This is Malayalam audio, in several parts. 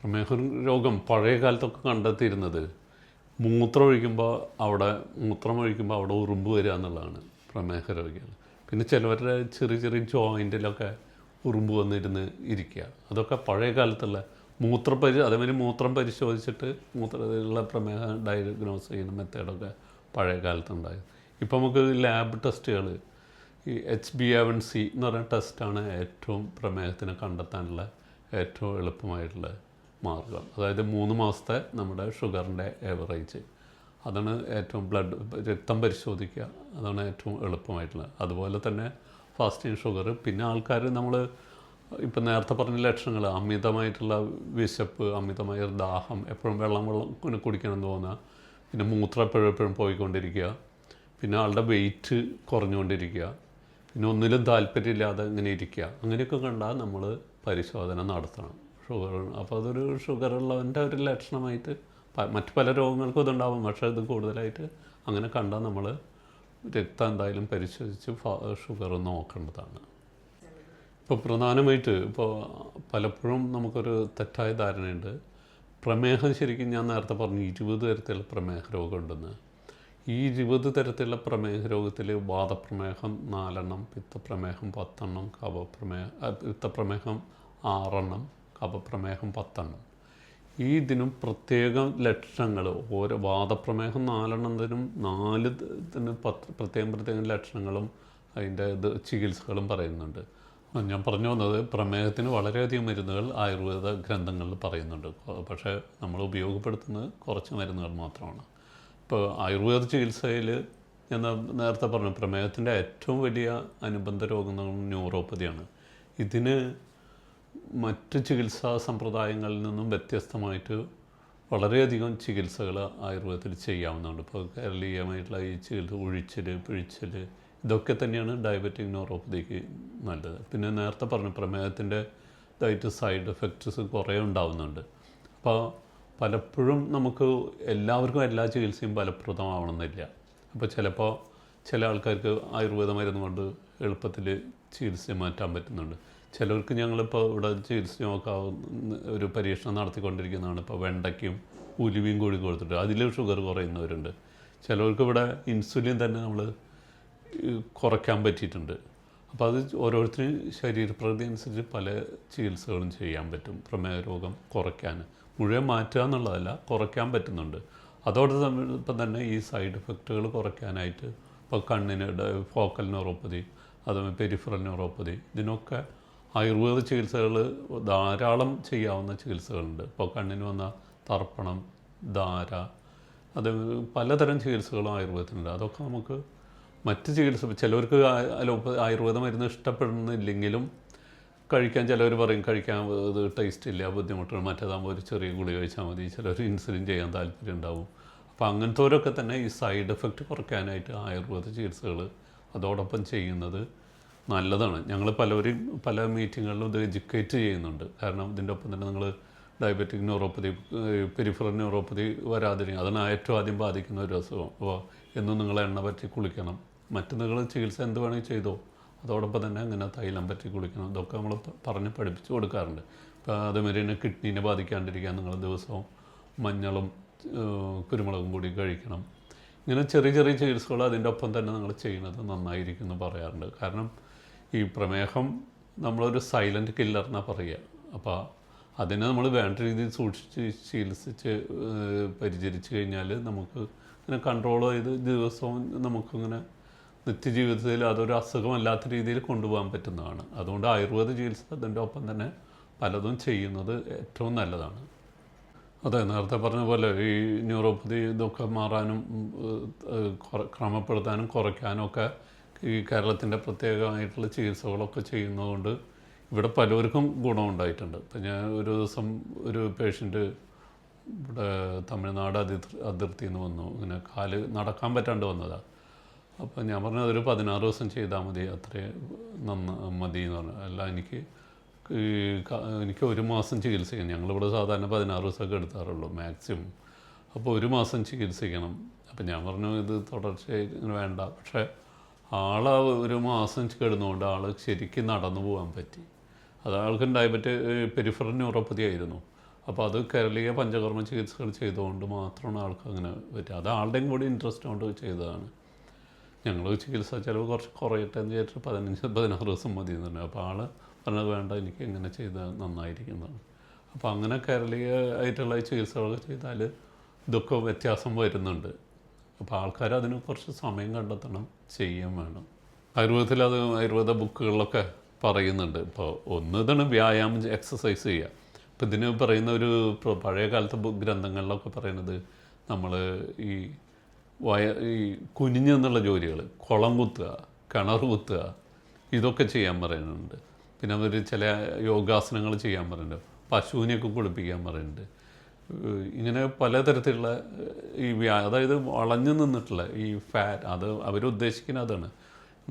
പ്രമേഹ രോഗം പഴയ കാലത്തൊക്കെ കണ്ടെത്തിയിരുന്നത് മൂത്രമൊഴിക്കുമ്പോൾ അവിടെ ഉറുമ്പ് വരിക എന്നുള്ളതാണ് പ്രമേഹ രോഗികൾ. പിന്നെ ചിലവരുടെ ചെറിയ ചെറിയ ജോയിൻറ്റിലൊക്കെ ഉറുമ്പ് വന്നിരുന്ന് ഇരിക്കുക. അതൊക്കെ പഴയ കാലത്തുള്ള അതേമാതിരി മൂത്രം പരിശോധിച്ചിട്ട് മൂത്രത്തിലുള്ള പ്രമേഹം ഡയഗ്നോസ് ചെയ്യുന്ന മെത്തേഡൊക്കെ പഴയ കാലത്തുണ്ടായത്. ഇപ്പോൾ നമുക്ക് ലാബ് ടെസ്റ്റുകൾ, ഈ HbA1c എന്ന് പറയുന്ന ടെസ്റ്റാണ് ഏറ്റവും പ്രമേഹത്തിനെ കണ്ടെത്താനുള്ള ഏറ്റവും എളുപ്പമായിട്ടുള്ള മാർഗം. അതായത് 3 മാസത്തെ നമ്മുടെ ഷുഗറിൻ്റെ ഏവറേജ്, അതാണ് ഏറ്റവും രക്തം പരിശോധിക്കുക, അതാണ് ഏറ്റവും എളുപ്പമായിട്ടുള്ളത്. അതുപോലെ തന്നെ ഫാസ്റ്റിംഗ് ഷുഗർ. പിന്നെ ആൾക്കാർ നമ്മൾ ഇപ്പം നേരത്തെ പറഞ്ഞ ലക്ഷണങ്ങൾ, അമിതമായിട്ടുള്ള വിശപ്പ്, അമിതമായ ദാഹം, എപ്പോഴും വെള്ളം കുടിക്കണം തോന്നുക, പിന്നെ മൂത്രം എപ്പോഴും പോയിക്കൊണ്ടിരിക്കുക, പിന്നെ ആളുടെ വെയിറ്റ് കുറഞ്ഞുകൊണ്ടിരിക്കുക, പിന്നെ ഒന്നിലും താല്പര്യമില്ലാതെ ഇങ്ങനെ ഇരിക്കുക, അങ്ങനെയൊക്കെ കണ്ടാൽ നമ്മൾ പരിശോധന നടത്തണം ഷുഗർ. അപ്പോൾ അതൊരു ഷുഗറുള്ളവൻ്റെ ഒരു ലക്ഷണമായിട്ട് മറ്റു പല രോഗങ്ങൾക്കും ഇതുണ്ടാവും, പക്ഷേ ഇത് കൂടുതലായിട്ട് അങ്ങനെ കണ്ടാൽ നമ്മൾ രക്തം എന്തായാലും പരിശോധിച്ച് ഷുഗർ നോക്കേണ്ടതാണ്. ഇപ്പോൾ പ്രധാനമായിട്ട് പലപ്പോഴും നമുക്കൊരു തെറ്റായ ധാരണയുണ്ട്. പ്രമേഹം ശരിക്കും ഞാൻ നേരത്തെ പറഞ്ഞു 20 തരത്തിലുള്ള പ്രമേഹ രോഗമുണ്ടെന്ന്. ഈ 20 തരത്തിലുള്ള പ്രമേഹ രോഗത്തിൽ വാതപ്രമേഹം 4 പിത്തപ്രമേഹം 10 പിത്തപ്രമേഹം 6 കഫപ്രമേഹം 10. ഇതിനും പ്രത്യേകം ലക്ഷണങ്ങൾ, ഓരോ വാതപ്രമേഹം 4 പ്രത്യേകം ലക്ഷണങ്ങളും അതിൻ്റെ ചികിത്സകളും പറയുന്നുണ്ട്. ഞാൻ പറഞ്ഞു വന്നത്, പ്രമേഹത്തിന് വളരെയധികം മരുന്നുകൾ ആയുർവേദ ഗ്രന്ഥങ്ങളിൽ പറയുന്നുണ്ട്. പക്ഷേ നമ്മൾ ഉപയോഗപ്പെടുത്തുന്നത് കുറച്ച് മരുന്നുകൾ മാത്രമാണ്. ഇപ്പോൾ ആയുർവേദ ചികിത്സയിൽ ഞാൻ നേരത്തെ പറഞ്ഞു, പ്രമേഹത്തിൻ്റെ ഏറ്റവും വലിയ അനുബന്ധ രോഗം ന്യൂറോപ്പതിയാണ്. ഇതിന് മറ്റ് ചികിത്സാ സമ്പ്രദായങ്ങളിൽ നിന്നും വ്യത്യസ്തമായിട്ട് വളരെയധികം ചികിത്സകൾ ആയുർവേദത്തിൽ ചെയ്യാവുന്നതാണ്. ഇപ്പോൾ കേരളീയമായിട്ടുള്ള ഈ ചികിത്സ, ഉഴിച്ചിൽ, പിഴിച്ചിൽ, ഇതൊക്കെ തന്നെയാണ് ഡയബറ്റിക് ന്യൂറോപ്പതിക്ക് നല്ലത്. പിന്നെ നേരത്തെ പറഞ്ഞു, പ്രമേഹത്തിൻ്റെ ഇതായിട്ട് സൈഡ് എഫക്ട്സ് കുറേ ഉണ്ടാവുന്നുണ്ട്. അപ്പോൾ പലപ്പോഴും നമുക്ക് എല്ലാവർക്കും എല്ലാ ചികിത്സയും ഫലപ്രദമാവണമെന്നില്ല. അപ്പോൾ ചിലപ്പോൾ ചില ആൾക്കാർക്ക് ആയുർവേദ മരുന്ന് കൊണ്ട് എളുപ്പത്തിൽ ചികിത്സ മാറ്റാൻ പറ്റുന്നുണ്ട്. ചിലർക്ക് ഞങ്ങളിപ്പോൾ ഇവിടെ ചികിത്സ നോക്കാവുന്ന ഒരു പരീക്ഷണം നടത്തിക്കൊണ്ടിരിക്കുന്നതാണ്. ഇപ്പോൾ വെണ്ടയ്ക്കും ഉലുവയും കൂടി കൊടുത്തിട്ട് അതിൽ ഷുഗർ കുറയുന്നവരുണ്ട്. ചിലർക്ക് ഇവിടെ ഇൻസുലിൻ തന്നെ നമ്മൾ കുറയ്ക്കാൻ പറ്റിയിട്ടുണ്ട്. അപ്പോൾ അത് ഓരോരുത്തരും ശരീരപ്രകൃതി അനുസരിച്ച് പല ചികിത്സകളും ചെയ്യാൻ പറ്റും. പ്രമേഹ രോഗം കുറയ്ക്കാൻ, മുഴുവൻ മാറ്റുക എന്നുള്ളതല്ല, കുറയ്ക്കാൻ പറ്റുന്നുണ്ട്. അതോടൊപ്പം തന്നെ ഈ സൈഡ് എഫക്റ്റുകൾ കുറയ്ക്കാനായിട്ട് ഇപ്പോൾ കണ്ണിന് ഫോക്കൽ ന്യൂറോപ്പതി, അതുപോലെ പെരിഫറൽ ന്യൂറോപ്പതി, ഇതിനൊക്കെ ആയുർവേദ ചികിത്സകൾ ധാരാളം ചെയ്യാവുന്ന ചികിത്സകളുണ്ട്. ഇപ്പോൾ കണ്ണിന് വന്ന തർപ്പണം, ധാര, അത് പലതരം ചികിത്സകളും ആയുർവേദത്തിനുണ്ട്. അതൊക്കെ നമുക്ക് മറ്റ് ചികിത്സ, ചിലവർക്ക് ആയുർവേദ മരുന്ന് ഇഷ്ടപ്പെടുന്നില്ലെങ്കിലും കഴിക്കാൻ ചിലവർ പറയും കഴിക്കാൻ ഇത് ടേസ്റ്റ് ഇല്ല, ബുദ്ധിമുട്ടുകൾ, മറ്റേതാകുമ്പോൾ ഒരു ചെറിയ ഗുളിക കഴിച്ചാൽ മതി. ചിലർ ഇൻസുലിൻ ചെയ്യാൻ താല്പര്യം ഉണ്ടാവും. അപ്പോൾ അങ്ങനത്തെവരൊക്കെ തന്നെ ഈ സൈഡ് എഫക്റ്റ് കുറയ്ക്കാനായിട്ട് ആയുർവേദ ചികിത്സകൾ അതോടൊപ്പം ചെയ്യുന്നത് നല്ലതാണ്. ഞങ്ങൾ പലവരും പല മീറ്റിങ്ങുകളിലും ഇത് എഡ്യൂക്കേറ്റ് ചെയ്യുന്നുണ്ട്. കാരണം ഇതിൻ്റെ ഒപ്പം തന്നെ നിങ്ങൾ ഡയബറ്റിക് ന്യൂറോപ്പതി, പെരിഫറൽ ന്യൂറോപ്പതി വരാതിരിക്കുക, അതാണ് ഏറ്റവും ആദ്യം ബാധിക്കുന്ന ഒരു അസുഖം. അപ്പോൾ എന്നും നിങ്ങൾ എണ്ണ പറ്റി കുളിക്കണം, മറ്റ് നിങ്ങൾ ചികിത്സ എന്ത് വേണമെങ്കിൽ ചെയ്തോ, അതോടൊപ്പം തന്നെ അങ്ങനെ തൈലം പറ്റി കുളിക്കണം, ഇതൊക്കെ നമ്മൾ പറഞ്ഞ് പഠിപ്പിച്ച് കൊടുക്കാറുണ്ട്. ഇപ്പോൾ അതേമാതിരി തന്നെ കിഡ്നീനെ ബാധിക്കാണ്ടിരിക്കാൻ നിങ്ങൾ ദിവസവും മഞ്ഞളും കുരുമുളകും കൂടി കഴിക്കണം. ഇങ്ങനെ ചെറിയ ചെറിയ ചികിത്സകൾ അതിൻ്റെ ഒപ്പം തന്നെ നിങ്ങൾ ചെയ്യുന്നത് നന്നായിരിക്കും എന്ന് പറയാറുണ്ട്. കാരണം ഈ പ്രമേഹം നമ്മളൊരു സൈലൻറ്റ് കില്ലറിനാണ് പറയുക. അപ്പോൾ അതിനെ നമ്മൾ വേണ്ട രീതിയിൽ സൂക്ഷിച്ച് ചികിത്സിച്ച് പരിചരിച്ച് കഴിഞ്ഞാൽ നമുക്ക് ഇങ്ങനെ കൺട്രോൾ ചെയ്ത് ദിവസവും നമുക്കിങ്ങനെ നിത്യജീവിതത്തിൽ അതൊരു അസുഖമല്ലാത്ത രീതിയിൽ കൊണ്ടുപോകാൻ പറ്റുന്നതാണ്. അതുകൊണ്ട് ആയുർവേദ ചികിത്സ അതിൻ്റെ ഒപ്പം തന്നെ പലതും ചെയ്യുന്നത് ഏറ്റവും നല്ലതാണ്. അതെ, നേരത്തെ പറഞ്ഞ പോലെ ഈ ന്യൂറോപ്പതി ഇതൊക്കെ മാറാനും ക്രമപ്പെടുത്താനും കുറയ്ക്കാനും ഒക്കെ ഈ കേരളത്തിൻ്റെ പ്രത്യേകമായിട്ടുള്ള ചികിത്സകളൊക്കെ ചെയ്യുന്നതുകൊണ്ട് ഇവിടെ പലർക്കും ഗുണമുണ്ടായിട്ടുണ്ട്. ഇപ്പം ഞാൻ ഒരു ദിവസം ഒരു പേഷ്യൻ്റ് ഇവിടെ തമിഴ്നാട് അതിർത്തിയിൽ നിന്ന് വന്നു. ഇങ്ങനെ കാല് നടക്കാൻ പറ്റാണ്ട് വന്നതാണ്. അപ്പോൾ ഞാൻ പറഞ്ഞു അതൊരു 16 ദിവസം ചെയ്താൽ മതി, അത്രയും മതി എന്ന് പറഞ്ഞു. അല്ല, എനിക്ക് 1 മാസം ചികിത്സിക്കണം. ഞങ്ങളിവിടെ സാധാരണ 16 ദിവസമൊക്കെ എടുക്കാറുള്ളൂ മാക്സിമം. അപ്പോൾ 1 മാസം ചികിത്സിക്കണം. അപ്പം ഞാൻ പറഞ്ഞു ഇത് തുടർച്ചയായി ഇങ്ങനെ വേണ്ട. പക്ഷേ ആളെ 1 മാസം കിടന്നുകൊണ്ട് ആൾ ശരിക്കും നടന്നു പോകാൻ പറ്റി. അത് ആൾക്ക് പെരിഫറൽ ന്യൂറോപ്പതി ആയിരുന്നു. അപ്പോൾ അത് കേരളീയ പഞ്ചകർമ്മ ചികിത്സകൾ ചെയ്തുകൊണ്ട് മാത്രമാണ് ആൾക്ക് അങ്ങനെ പറ്റുക. അത് ആളുടെയും കൂടി ഇൻട്രസ്റ്റ് കൊണ്ട് ചെയ്തതാണ്. ഞങ്ങൾ ചികിത്സാ ചിലവ് കുറച്ച് കുറയട്ടെ എന്ന് വിചാരിച്ചിട്ട് 15-16 ദിവസം മതി എന്ന് പറഞ്ഞു. അപ്പോൾ ആൾ പറഞ്ഞത് വേണ്ട, എനിക്ക് ഇങ്ങനെ ചെയ്താൽ നന്നായിരിക്കുന്നതാണ്. അപ്പോൾ അങ്ങനെ കേരളീയ ആയിട്ടുള്ള ചികിത്സകളൊക്കെ ചെയ്താൽ ഇതൊക്കെ വ്യത്യാസം വരുന്നുണ്ട്. അപ്പോൾ ആൾക്കാർ അതിന് കുറച്ച് സമയം കണ്ടെത്തണം, ചെയ്യാൻ വേണം. ആയുർവേദത്തിൽ അത് ആയുർവേദ ബുക്കുകളിലൊക്കെ പറയുന്നുണ്ട്. ഇപ്പോൾ ഇതാണ് വ്യായാമം, എക്സസൈസ് ചെയ്യുക. ഇപ്പം ഇതിന് പറയുന്ന ഒരു പഴയ കാലത്തെ ഗ്രന്ഥങ്ങളിലൊക്കെ പറയുന്നത് നമ്മൾ ഈ ഈ കുനിഞ്ഞെന്നുള്ള ജോലികൾ, കുളം കുത്തുക, കിണർ കുത്തുക, ഇതൊക്കെ ചെയ്യാൻ പറയുന്നുണ്ട്. പിന്നെ അവർ ചില യോഗാസനങ്ങൾ ചെയ്യാൻ പറയുന്നുണ്ട്, പശുവിനെയൊക്കെ കുളിപ്പിക്കാൻ പറയുന്നുണ്ട്. ഇങ്ങനെ പലതരത്തിലുള്ള ഈ അതായത് വളഞ്ഞു നിന്നിട്ടുള്ള ഈ ഫാറ്റ്, അത് അവരുദ്ദേശിക്കുന്നത് അതാണ്.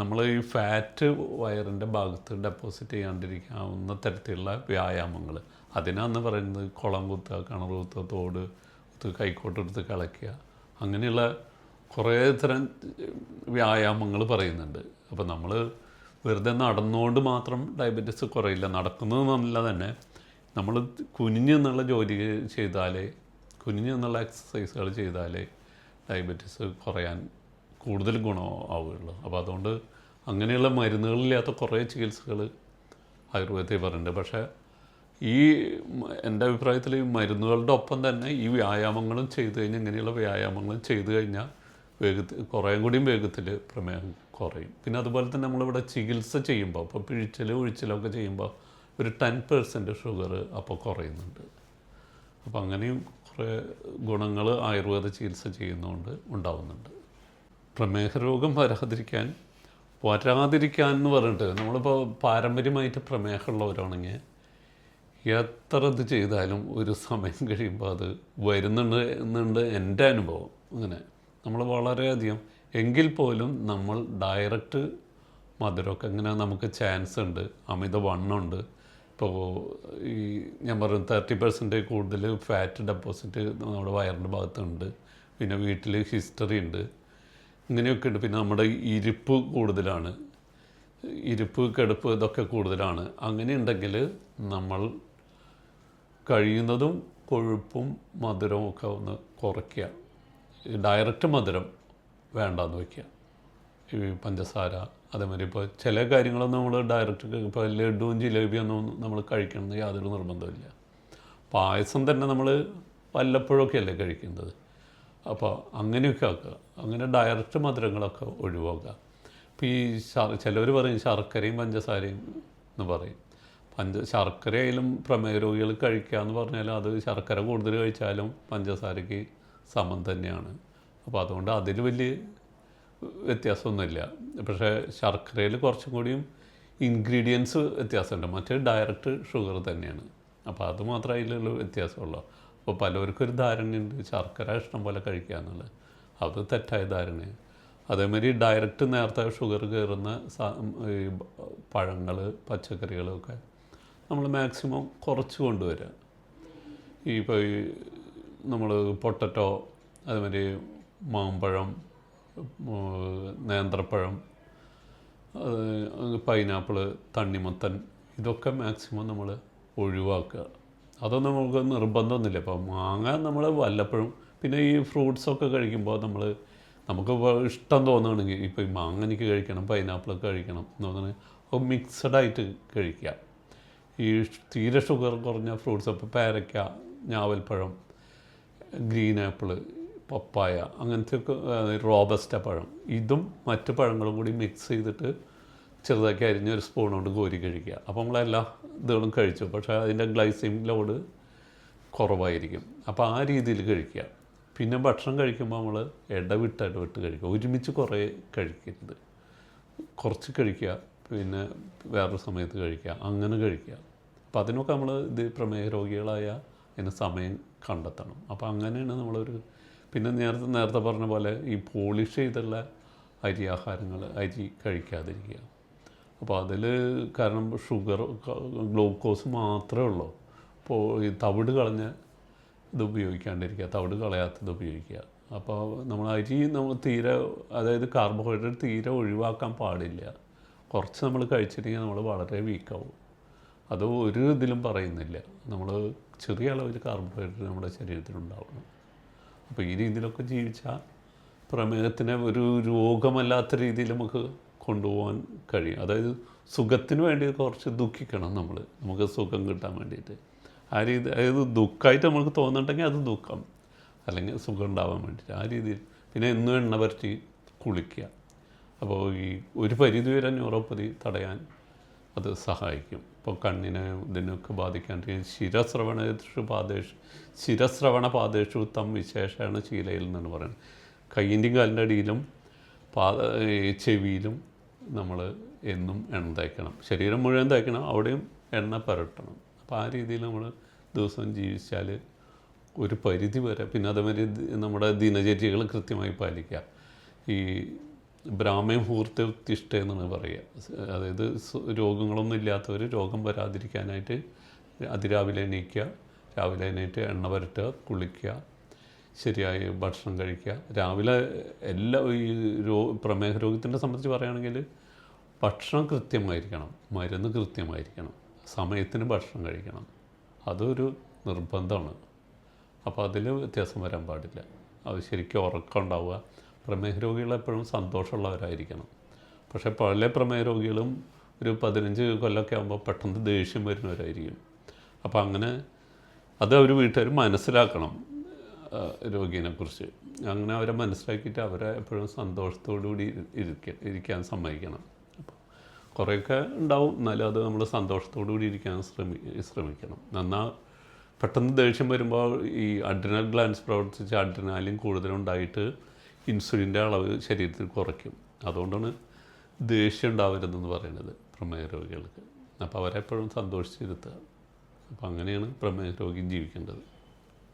നമ്മൾ ഈ ഫാറ്റ് വയറിൻ്റെ ഭാഗത്ത് ഡെപ്പോസിറ്റ് ചെയ്യാണ്ടിരിക്കാവുന്ന തരത്തിലുള്ള വ്യായാമങ്ങൾ, അതിനാന്ന് പറയുന്നത് കുളം കുത്തുക, കിണർ കുത്തുക, തോട് കുത്തുക, കൈക്കോട്ടെടുത്ത് കളയ്ക്കുക, അങ്ങനെയുള്ള കുറേ തരം വ്യായാമങ്ങൾ പറയുന്നുണ്ട്. അപ്പോൾ നമ്മൾ വെറുതെ നടന്നുകൊണ്ട് മാത്രം ഡയബറ്റീസ് കുറയില്ല. നടക്കുന്നത് നല്ല തന്നെ നമ്മൾ കുനിഞ്ഞെന്നുള്ള ജോലി ചെയ്താലേ, കുനിഞ്ഞെന്നുള്ള എക്സസൈസുകൾ ചെയ്താലേ ഡയബറ്റീസ് കുറയാൻ കൂടുതൽ ഗുണമാവുകയുള്ളൂ. അപ്പോൾ അതുകൊണ്ട് അങ്ങനെയുള്ള മരുന്നുകളില്ലാത്ത കുറേ ചികിത്സകൾ ആയുർവേദത്തിൽ പറയുന്നുണ്ട്. പക്ഷേ ഈ എൻ്റെ അഭിപ്രായത്തിൽ ഈ മരുന്നുകളുടെ ഒപ്പം തന്നെ ഈ വ്യായാമങ്ങളും ചെയ്തു കഴിഞ്ഞാൽ, ഇങ്ങനെയുള്ള വ്യായാമങ്ങളും ചെയ്തു കഴിഞ്ഞാൽ കുറേയും കൂടിയും വേഗത്തിൽ പ്രമേഹം കുറയും. പിന്നെ അതുപോലെ തന്നെ നമ്മളിവിടെ ചികിത്സ ചെയ്യുമ്പോൾ, ഇപ്പോൾ ഒഴിച്ചിലൊക്കെ ചെയ്യുമ്പോൾ ഒരു 10% ഷുഗർ അപ്പോൾ കുറയുന്നുണ്ട്. അപ്പോൾ അങ്ങനെയും കുറേ ഗുണങ്ങൾ ആയുർവേദ ചികിത്സ ചെയ്യുന്നതുകൊണ്ട് ഉണ്ടാവുന്നുണ്ട്. പ്രമേഹ രോഗം വരാതിരിക്കാൻ എന്ന് പറഞ്ഞിട്ട് നമ്മളിപ്പോൾ പാരമ്പര്യമായിട്ട് പ്രമേഹമുള്ളവരാണെങ്കിൽ എത്ര ഇത് ചെയ്താലും ഒരു സമയം കഴിയുമ്പോൾ അത് വരുന്നുണ്ട് എൻ്റെ അനുഭവം. അങ്ങനെ നമ്മൾ വളരെയധികം, എങ്കിൽ പോലും നമ്മൾ ഡയറക്റ്റ് മധുരമൊക്കെ ഇങ്ങനെ നമുക്ക് ചാൻസ് ഉണ്ട്, അമിത വണ്ണമുണ്ട്. ഇപ്പോൾ ഈ ഞാൻ പറഞ്ഞു 30% കൂടുതൽ ഫാറ്റ് ഡെപ്പോസിറ്റ് നമ്മുടെ വയറിൻ്റെ ഭാഗത്തുണ്ട്. പിന്നെ വീട്ടിൽ ഹിസ്റ്ററി ഉണ്ട്, ഇങ്ങനെയൊക്കെ ഉണ്ട്. പിന്നെ നമ്മുടെ ഇരിപ്പ് കൂടുതലാണ്, ഇരിപ്പ് കിടപ്പ് ഇതൊക്കെ കൂടുതലാണ്. അങ്ങനെയുണ്ടെങ്കിൽ നമ്മൾ കഴിയുന്നതും കൊഴുപ്പും മധുരവും ഒക്കെ ഒന്ന് കുറയ്ക്കുക. ഡയറക്റ്റ് മധുരം വേണ്ടാന്ന് വയ്ക്കുക. ഈ പഞ്ചസാര, അതേമാതിരി ഇപ്പോൾ ചില കാര്യങ്ങളൊന്നും നമ്മൾ ഡയറക്റ്റ്, ഇപ്പോൾ ലഡുവും ജിലേബിയൊന്നും നമ്മൾ കഴിക്കണമെന്ന് യാതൊരു നിർബന്ധമില്ല. പായസം തന്നെ നമ്മൾ വല്ലപ്പോഴൊക്കെയല്ലേ കഴിക്കുന്നത്. അപ്പോൾ അങ്ങനെയൊക്കെ ആക്കുക. അങ്ങനെ ഡയറക്റ്റ് മധുരങ്ങളൊക്കെ ഒഴിവാക്കുക. ഇപ്പോൾ ഈ ചിലവർ പറയും ശർക്കരയും പഞ്ചസാരയും എന്ന് പറയും. ശർക്കരയായാലും പ്രമേഹ രോഗികൾ കഴിക്കുക എന്ന് പറഞ്ഞാൽ അത് ശർക്കര കൂടുതൽ കഴിച്ചാലും പഞ്ചസാരയ്ക്ക് സമം തന്നെയാണ്. അപ്പോൾ അതുകൊണ്ട് അതിൽ വലിയ വ്യത്യാസമൊന്നുമില്ല. പക്ഷേ ശർക്കരയിൽ കുറച്ചും കൂടിയും ഇൻഗ്രീഡിയൻസ് വ്യത്യാസമുണ്ട്, മറ്റേ ഡയറക്റ്റ് ഷുഗർ തന്നെയാണ്. അപ്പോൾ അത് മാത്രമേ അതിലുള്ള വ്യത്യാസമുള്ളൂ. അപ്പോൾ പലർക്കൊരു ധാരണയുണ്ട് ശർക്കര ഇഷ്ടം പോലെ കഴിക്കുക എന്നുള്ളത്. അത് തെറ്റായ ധാരണയാണ്. അതേമാതിരി ഡയറക്റ്റ് നേരത്തെ ഷുഗർ കയറുന്ന ഈ പഴങ്ങൾ, പച്ചക്കറികളൊക്കെ നമ്മൾ മാക്സിമം കുറച്ച് കൊണ്ടുവരിക. ഇപ്പോൾ ഈ നമ്മൾ പൊട്ടറ്റോ, അതേമാതിരി മാമ്പഴം, നേന്ത്രപ്പഴം, പൈനാപ്പിൾ, തണ്ണിമത്തൻ, ഇതൊക്കെ മാക്സിമം നമ്മൾ ഒഴിവാക്കുക. അതൊന്നും നമുക്ക് നിർബന്ധമൊന്നുമില്ല. ഇപ്പോൾ മാങ്ങ നമ്മൾ വല്ലപ്പോഴും, പിന്നെ ഈ ഫ്രൂട്ട്സൊക്കെ കഴിക്കുമ്പോൾ നമുക്ക് ഇഷ്ടം തോന്നുകയാണെങ്കിൽ, ഇപ്പോൾ ഈ മാങ്ങ എനിക്ക് കഴിക്കണം, പൈനാപ്പിളൊക്കെ കഴിക്കണം എന്ന് തോന്നുകയാണെങ്കിൽ അത് മിക്സഡായിട്ട് കഴിക്കുക. ഈ തീരെ ഷുഗർ കുറഞ്ഞ ഫ്രൂട്ട്സ്, ഇപ്പോൾ പേരയ്ക്ക, ഞാവൽപ്പഴം, ഗ്രീൻ ആപ്പിൾ, പപ്പായ, അങ്ങനത്തെ റോബസ്റ്റ പഴം, ഇതും മറ്റ് പഴങ്ങളും കൂടി മിക്സ് ചെയ്തിട്ട് ചെറുതാക്കി അരിഞ്ഞ ഒരു സ്പൂൺ കൊണ്ട് കോരി കഴിക്കുക. അപ്പോൾ നമ്മളെല്ലാ ഇതുകളും കഴിച്ചു, പക്ഷേ അതിൻ്റെ ഗ്ലൈസിമിക് ലോഡ് കുറവായിരിക്കും. അപ്പോൾ ആ രീതിയിൽ കഴിക്കുക. പിന്നെ ഭക്ഷണം കഴിക്കുമ്പോൾ നമ്മൾ ഇടവിട്ട് കഴിക്കുക. ഒരുമിച്ച് കുറേ കഴിക്കരുത്, കുറച്ച് കഴിക്കുക, പിന്നെ വേറൊരു സമയത്ത് കഴിക്കുക, അങ്ങനെ കഴിക്കുക. അപ്പോൾ അതിനൊക്കെ നമ്മൾ പ്രമേഹ രോഗികളായ അതിന് സമയം കണ്ടെത്തണം. അപ്പോൾ അങ്ങനെയാണ് നമ്മളൊരു, പിന്നെ നേരത്തെ പറഞ്ഞ പോലെ ഈ പോളിഷ് ചെയ്തുള്ള അരി കഴിക്കാതിരിക്കുക. അപ്പോൾ അതിൽ കാരണം ഷുഗർ, ഗ്ലൂക്കോസ് മാത്രമേ ഉള്ളൂ. അപ്പോൾ ഈ തവിട് കളഞ്ഞ ഇത് ഉപയോഗിക്കാണ്ടിരിക്കുക, തവിട് കളയാത്തത് ഉപയോഗിക്കുക. അപ്പോൾ നമ്മൾ തീരെ, അതായത് കാർബോഹൈഡ്രേറ്റ് തീരെ ഒഴിവാക്കാൻ പാടില്ല. കുറച്ച് നമ്മൾ കഴിച്ചിട്ടുണ്ടെങ്കിൽ നമ്മൾ വളരെ വീക്കാവും. അത് ഒരു ഇതിലും പറയുന്നില്ല. നമ്മൾ ചെറിയ അളവിൽ കാർബോഹൈഡ്രേറ്റ് നമ്മുടെ ശരീരത്തിലുണ്ടാവണം. അപ്പോൾ ഈ രീതിയിലൊക്കെ ജീവിച്ചാൽ പ്രമേഹത്തിനെ ഒരു രോഗമല്ലാത്ത രീതിയിൽ നമുക്ക് കൊണ്ടുപോകാൻ കഴിയും. അതായത് സുഖത്തിന് വേണ്ടി കുറച്ച് ദുഃഖിക്കണം നമുക്ക് സുഖം കിട്ടാൻ വേണ്ടിയിട്ട്. ആ രീതി, അതായത് ദുഃഖമായിട്ട് നമുക്ക് തോന്നുന്നുണ്ടെങ്കിൽ അത് ദുഃഖം, അല്ലെങ്കിൽ സുഖം ഉണ്ടാവാൻ വേണ്ടിയിട്ട് ആ രീതിയിൽ. പിന്നെ എന്നും എണ്ണ പരറ്റി കുളിക്കുക. അപ്പോൾ ഈ ഒരു പരിധി വരെ ന്യൂറോപ്പതി തടയാൻ അത് സഹായിക്കും. ഇപ്പോൾ കണ്ണിനെ ഇതിനൊക്കെ ബാധിക്കാണ്ടിരിക്കും. ശിരസ്രവണ പാദേഷു തം വിശേഷമാണ് ശീലയിൽ എന്നാണ് പറയുന്നത്. കയ്യിൻ്റെയും കാലിൻ്റെ അടിയിലും ചെവിയിലും നമ്മൾ എന്നും എണ്ണ തേക്കണം. ശരീരം മുഴുവൻ തേക്കണം, അവിടെയും എണ്ണ പുരട്ടണം. അപ്പോൾ ആ രീതിയിൽ നമ്മൾ ദിവസവും ജീവിച്ചാൽ ഒരു പരിധി വരെ. പിന്നെ അതേമാതിരി നമ്മുടെ ദിനചര്യകൾ കൃത്യമായി പാലിക്കുക. ഈ ബ്രാഹ്മേ മുഹൂർത്ത ഉത്തിഷ്ഠ എന്നാണ് പറയുക. അതായത് രോഗങ്ങളൊന്നും ഇല്ലാത്തവർ രോഗം വരാതിരിക്കാനായിട്ട് അതിരാവിലെ എണീക്കുക, രാവിലെ എണീറ്റ് എണ്ണ പുരട്ടുക, കുളിക്കുക, ശരിയായി ഭക്ഷണം കഴിക്കുക. രാവിലെ ഈ പ്രമേഹ രോഗത്തിൻ്റെ സംബന്ധിച്ച് പറയുകയാണെങ്കിൽ ഭക്ഷണം കൃത്യമായിരിക്കണം, മരുന്ന് കൃത്യമായിരിക്കണം, സമയത്തിന് ഭക്ഷണം കഴിക്കണം. അതൊരു നിർബന്ധമാണ്. അപ്പോൾ അതിൽ വ്യത്യാസം വരാൻ പാടില്ല. അത് ശരിക്കും ഉറക്കം ഉണ്ടാവുക. പ്രമേഹ രോഗികൾ എപ്പോഴും സന്തോഷമുള്ളവരായിരിക്കണം. പക്ഷേ പല പ്രമേഹ രോഗികളും ഒരു 15 കൊല്ലമൊക്കെ ആകുമ്പോൾ പെട്ടെന്ന് ദേഷ്യം വരുന്നവരായിരിക്കും. അപ്പോൾ അങ്ങനെ അത് അവർ വീട്ടുകാർ മനസ്സിലാക്കണം രോഗീനെക്കുറിച്ച്. അങ്ങനെ അവരെ മനസ്സിലാക്കിയിട്ട് അവരെ എപ്പോഴും സന്തോഷത്തോടുകൂടി ഇരിക്കാൻ സമ്മതിക്കണം. അപ്പോൾ കുറേയൊക്കെ ഉണ്ടാവും, എന്നാലും അത് നമ്മൾ സന്തോഷത്തോടു കൂടി ഇരിക്കാൻ ശ്രമിക്കണം. പെട്ടെന്ന് ദേഷ്യം വരുമ്പോൾ ഈ അഡ്രിനൽ ഗ്ലാൻസ് പ്രവർത്തിച്ച് അഡ്രിനാലിൻ കൂടുതലുണ്ടായിട്ട് ഇൻസുലിൻ്റെ അളവ് ശരീരത്തിൽ കുറയ്ക്കും. അതുകൊണ്ടാണ് ദേഷ്യം ഉണ്ടാവരുതെന്ന് പറയുന്നത് പ്രമേഹ രോഗികൾക്ക്. അപ്പോൾ അവരെപ്പോഴും സന്തോഷിച്ചിരുത്തുക. അപ്പോൾ അങ്ങനെയാണ് പ്രമേഹ രോഗി ജീവിക്കേണ്ടത്.